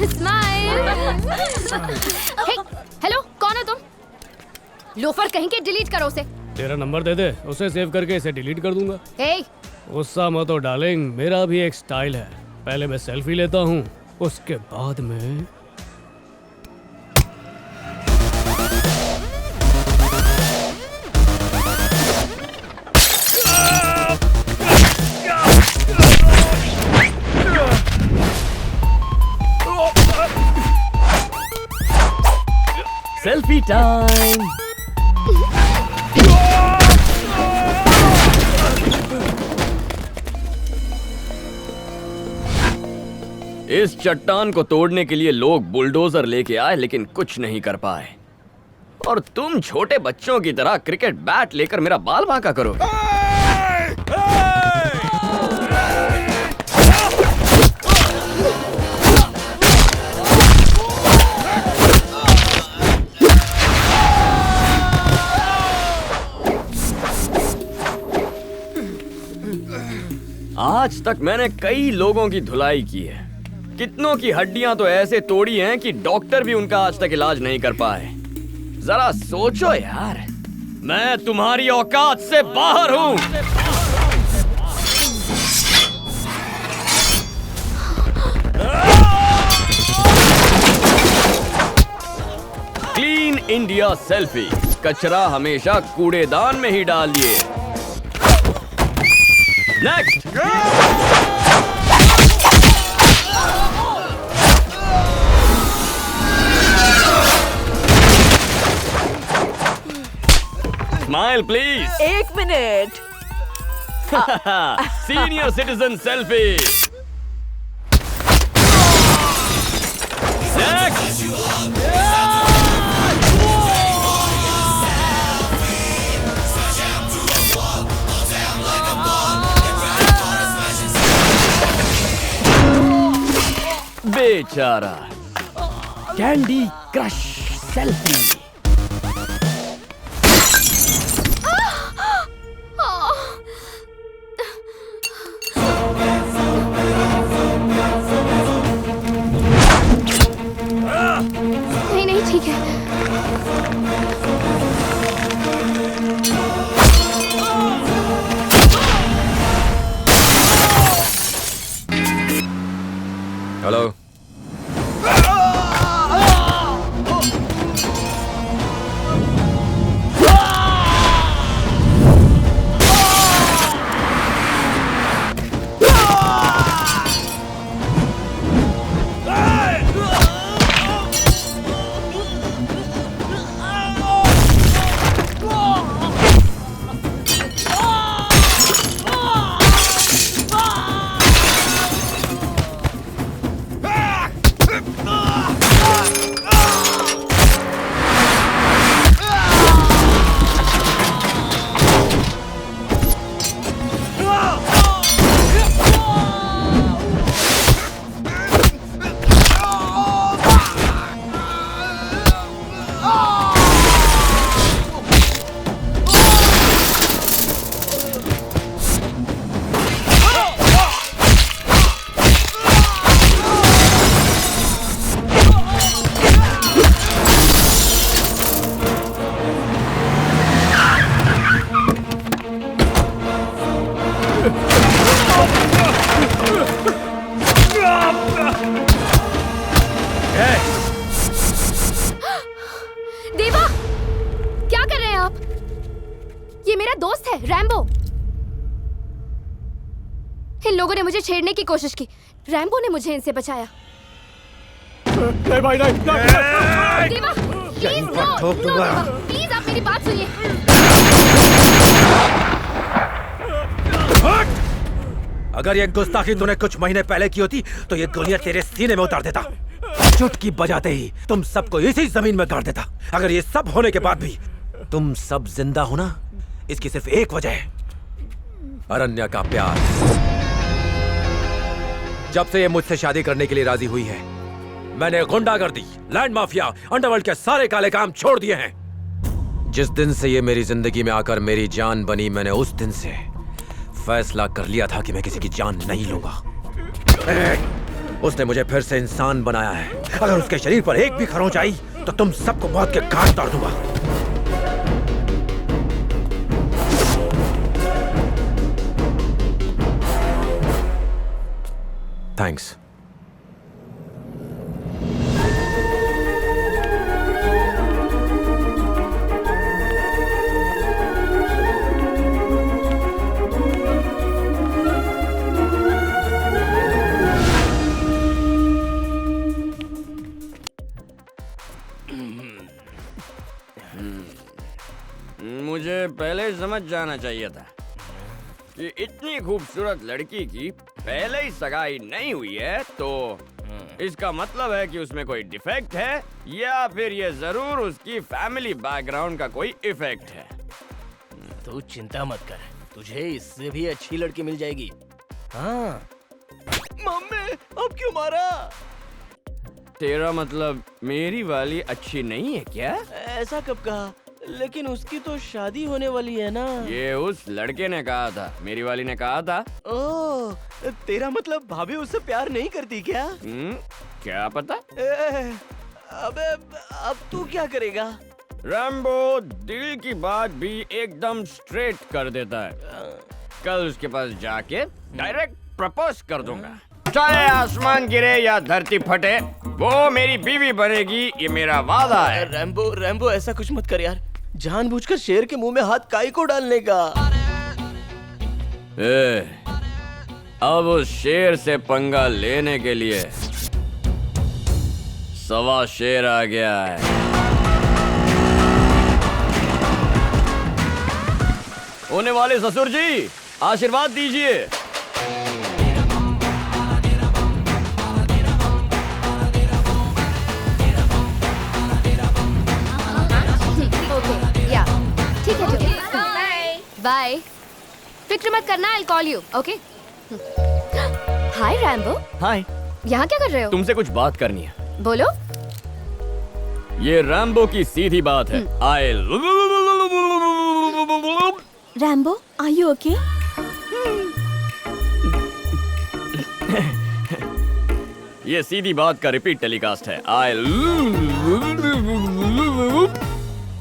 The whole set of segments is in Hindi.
स्माइल। हेलो, कौन हो तुम? लोफर कहीं के, डिलीट करो उसे। तेरा नंबर दे दे, उसे सेव करके इसे डिलीट कर दूंगा। हे, गुस्सा मत हो डार्लिंग, मेरा भी एक स्टाइल है। पहले मैं सेल्फी लेता हूँ, उसके बाद में सेल्फी टाइम। इस चट्टान को तोड़ने के लिए लोग बुलडोजर लेके आए लेकिन कुछ नहीं कर पाए, और तुम छोटे बच्चों की तरह क्रिकेट बैट लेकर मेरा बाल बांका करोगे। आज तक मैंने कई लोगों की धुलाई की है, कितनों की हड्डियां तो ऐसे तोड़ी हैं कि डॉक्टर भी उनका आज तक इलाज नहीं कर पाए। जरा सोचो यार, मैं तुम्हारी औकात से बाहर हूं। क्लीन इंडिया सेल्फी, कचरा हमेशा कूड़ेदान में ही डालिए। Next. Smile please. 1 minute. Senior citizen selfie. Next. बेचारा, कैंडी क्रश सेल्फी। नहीं नहीं, ठीक है। हेलो। देवा, क्या कर रहे हैं आप? ये मेरा दोस्त है रैम्बो। इन लोगों ने मुझे छेड़ने की कोशिश की, रैम्बो ने मुझे इनसे बचाया। नहीं भाई नहीं, देवा प्लीज, नो नो देवा, प्लीज आप मेरी बात सुनिए। अगर ये गुस्ताखी तूने कुछ महीने पहले की होती तो ये गोलियां तेरे सीने में उतार देता। चुटकी बजाते ही तुम सबको इसी जमीन में गाड़ देता। अगर ये सब होने के बाद भी तुम सब जिंदा हो ना, इसकी सिर्फ एक वजह है, अरण्या का प्यार। जब से ये मुझसे शादी करने के लिए राजी हुई है, मैंने गुंडागर्दी, लैंड माफिया, अंडरवर्ल्ड के सारे काले काम छोड़ दिए हैं। जिस दिन से ये मेरी जिंदगी में आकर मेरी जान बनी, मैंने उस दिन से फैसला कर लिया था कि मैं किसी की जान नहीं लूंगा। उसने मुझे फिर से इंसान बनाया है। अगर उसके शरीर पर एक भी खरोंच आई तो तुम सबको मौत के घाट उतार दूंगा। थैंक्स। मुझे पहले समझ जाना चाहिए था कि इतनी खूबसूरत लड़की की पहले ही सगाई नहीं हुई है, तो इसका मतलब है कि उसमें कोई डिफेक्ट है या फिर ये जरूर उसकी फैमिली बैकग्राउंड का कोई इफेक्ट है। तू चिंता मत कर, तुझे इससे भी अच्छी लड़की मिल जाएगी। हाँ। मम्मी, अब क्यों मारा? तेरा मतलब मेरी वाली अच्छी नहीं है क्या? ऐसा कब कहा? लेकिन उसकी तो शादी होने वाली है ना। ये उस लड़के ने कहा था, मेरी वाली ने कहा था। ओह, तेरा मतलब भाभी उससे प्यार नहीं करती क्या? क्या पता। अबे अब तू क्या करेगा? रैम्बो दिल की बात भी एकदम स्ट्रेट कर देता है। कल उसके पास जाके डायरेक्ट प्रपोज कर दूंगा। चाहे आसमान गिरे या धरती फटे, वो मेरी बीवी बनेगी, ये मेरा वादा है। रैम्बो ऐसा कुछ मत कर यार। जानबूझकर शेर के मुंह में हाथ काई को डालने का? अब उस शेर से पंगा लेने के लिए सवा शेर आ गया है। होने वाले ससुर जी, आशीर्वाद दीजिए। ओके, या ठीक है। बाय। फिक्र मत करना, I call you. Okay. Hi Rambo. Hi. यहाँ क्या कर रहे हो? तुमसे कुछ बात करनी है। बोलो। ये रैम्बो की सीधी बात है। Rambo, are you okay? ये सीधी बात का रिपीट टेलीकास्ट है।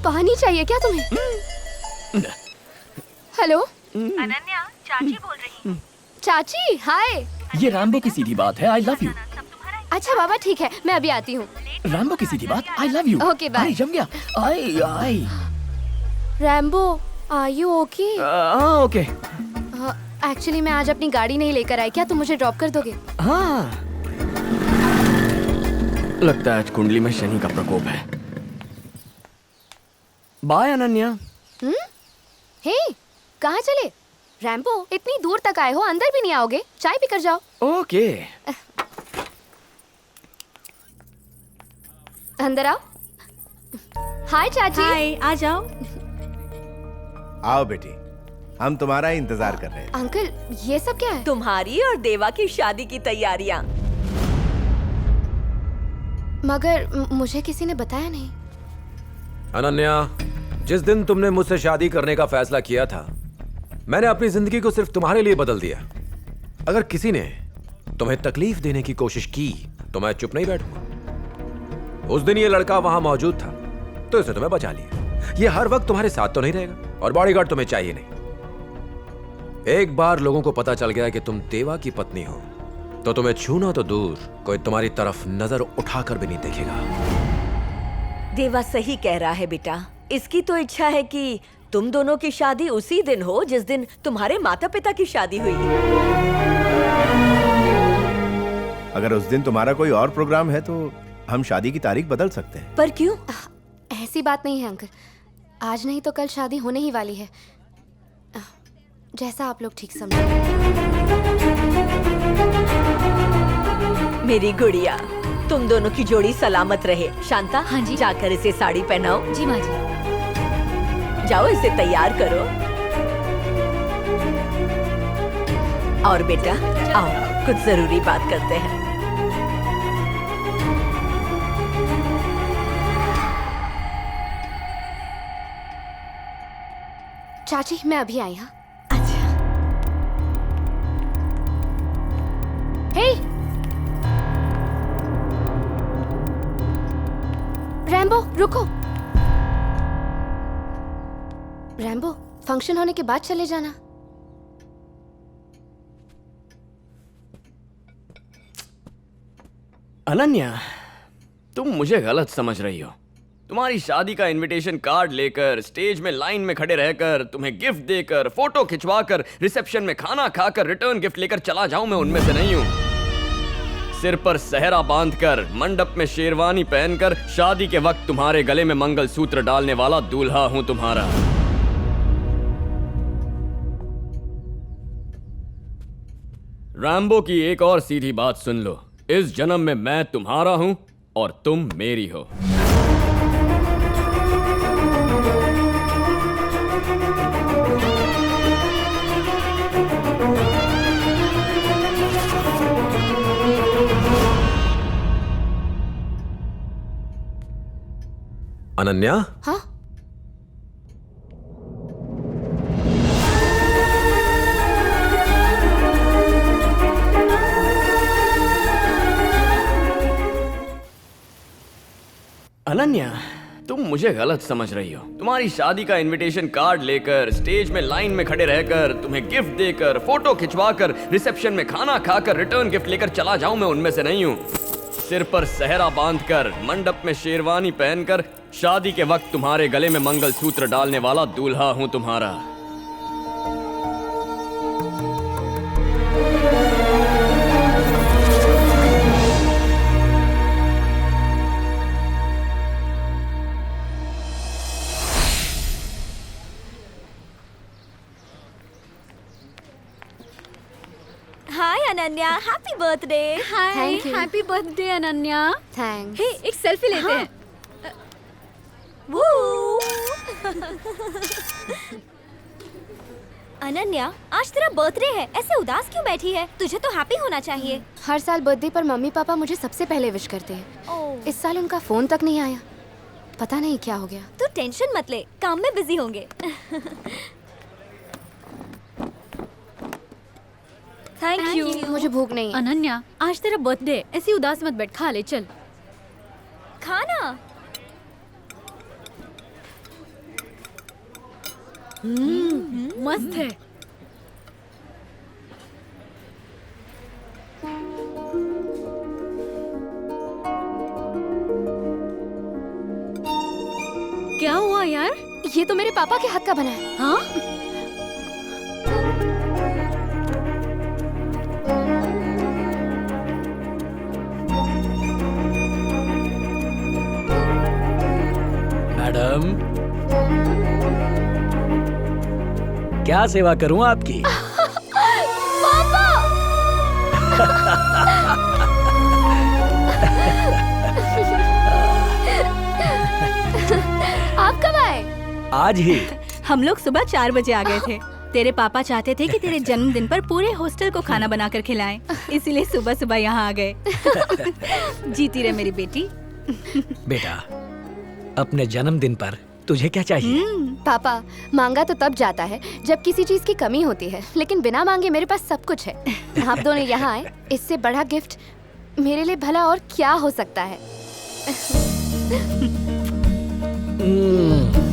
पानी चाहिए क्या तुम्हें? हेलो, अनन्या, चाची बोल रही। चाची, हाय। ये रैम्बो की सीधी बात है, आई लव यू। अच्छा बाबा, ठीक है, मैं अभी आती हूँ। रैम्बो की सीधी बात, I love you. Okay, bye. अरे जम गया। आई। Rambo, are you okay? हाँ ओके। एक्चुअली मैं आज अपनी गाड़ी नहीं लेकर आई, क्या तुम मुझे ड्रॉप कर दोगे? हाँ, लगता है आज कुंडली में शनि का प्रकोप है। बाय अनन्या। हे, कहाँ चले? रैम्बो, इतनी दूर तक आए हो, अंदर भी नहीं आओगे? चाय पी कर जाओ। ओके। अंदर आओ। हाय चाची। हाय, आ जाओ। आओ बेटी, हम तुम्हारा ही इंतजार कर रहे हैं। अंकल, ये सब क्या है? तुम्हारी और देवा की शादी की तैयारियां। मगर मुझे किसी ने बताया नहीं। अनन्या, जिस दिन तुमने मुझसे शादी करने का फैसला किया था, मैंने अपनी जिंदगी को सिर्फ तुम्हारे लिए बदल दिया। अगर किसी ने तुम्हें तकलीफ देने की कोशिश की तो मैं चुप नहीं बैठूंगा। उस दिन ये लड़का वहां मौजूद था तो इसने तुम्हें बचा लिया। ये हर वक्त तुम्हारे साथ तो नहीं रहेगा और बॉडीगार्ड तुम्हें चाहिए नहीं। एक बार लोगों को पता चल गया कि तुम देवा की पत्नी हो तो तुम्हें छूना तो दूर, कोई तुम्हारी तरफ नजर उठाकर भी नहीं देखेगा। देवा सही कह रहा है बेटा। इसकी तो इच्छा है कि तुम दोनों की शादी उसी दिन हो जिस दिन तुम्हारे माता पिता की शादी हुई। अगर उस दिन तुम्हारा कोई और प्रोग्राम है तो हम शादी की तारीख बदल सकते हैं। पर क्यों? ऐसी बात नहीं है अंकल, आज नहीं तो कल शादी होने ही वाली है। जैसा आप लोग ठीक समझो। मेरी गुड़िया, तुम दोनों की जोड़ी सलामत रहे। शांता, हाँ जी। जाकर इसे साड़ी पहनाओ। जी माँ जी। जाओ, इसे तैयार करो। और बेटा, आओ कुछ जरूरी बात करते हैं। चाची, मैं अभी आई। हाँ, अच्छा। हे, रैम्बो रुको। रैम्बो, फंक्शन होने के बाद चले जाना। अनन्या, तुम मुझे गलत समझ रही हो। तुम्हारी शादी का इनविटेशन कार्ड लेकर, स्टेज में लाइन में खड़े रहकर, तुम्हें गिफ्ट देकर, फोटो खिंचवाकर, रिसेप्शन में खाना खाकर, रिटर्न गिफ्ट लेकर चला जाऊं, मैं उनमें से नहीं हूं। सिर पर सहरा बांधकर, मंडप में शेरवानी पहनकर, शादी के वक्त तुम्हारे गले में मंगलसूत्र डालने वाला दूल्हा हूं तुम्हारा। रैम्बो की एक और सीधी बात सुन लो। इस जन्म में मैं तुम्हारा हूं और तुम मेरी हो। अनन्या, हाँ? अनन्या, तुम मुझे गलत समझ रही हो। तुम्हारी शादी का इनविटेशन कार्ड लेकर, स्टेज में लाइन में खड़े रहकर, तुम्हें गिफ्ट देकर, फोटो खिंचवाकर, रिसेप्शन में खाना खाकर, रिटर्न गिफ्ट लेकर चला जाऊं, मैं उनमें से नहीं हूं। सिर पर सहरा बांधकर, मंडप में शेरवानी पहनकर, शादी के वक्त तुम्हारे गले में मंगलसूत्र डालने वाला दूल्हा हूं तुम्हारा। Hi Ananya, happy birthday. Hi, Thank you. Happy birthday Ananya. Thanks. Hey, एक सेल्फी लेते हैं। अनन्या, आज तेरा बर्थडे है, ऐसे उदास क्यों बैठी है? तुझे तो हैप्पी होना चाहिए। हर साल बर्थडे पर मम्मी पापा मुझे सबसे पहले विश करते हैं। ओह, इस साल उनका फोन तक नहीं आया। पता नहीं क्या हो गया। तू टेंशन मत ले, काम में बिजी होंगे। Thank you. मुझे भूख नहीं है। अनन्या, आज तेरा बर्थडे, ऐसी उदास मत बैठ, खा ले चल। खाना मस्त है। क्या हुआ यार? ये तो मेरे पापा के हाथ का बना है। हाँ? मैडम, क्या सेवा करूं आपकी? आप कब आए? आज ही। हम लोग सुबह 4 बजे आ गए थे। तेरे पापा चाहते थे कि तेरे जन्मदिन पर पूरे हॉस्टल को खाना बनाकर खिलाएं, इसीलिए सुबह सुबह यहाँ आ गए। जीती रहे मेरी बेटी। बेटा, अपने जन्मदिन पर तुझे क्या चाहिए? पापा, मांगा तो तब जाता है जब किसी चीज की कमी होती है, लेकिन बिना मांगे मेरे पास सब कुछ है। आप दोनों यहाँ आए, इससे बड़ा गिफ्ट मेरे लिए भला और क्या हो सकता है?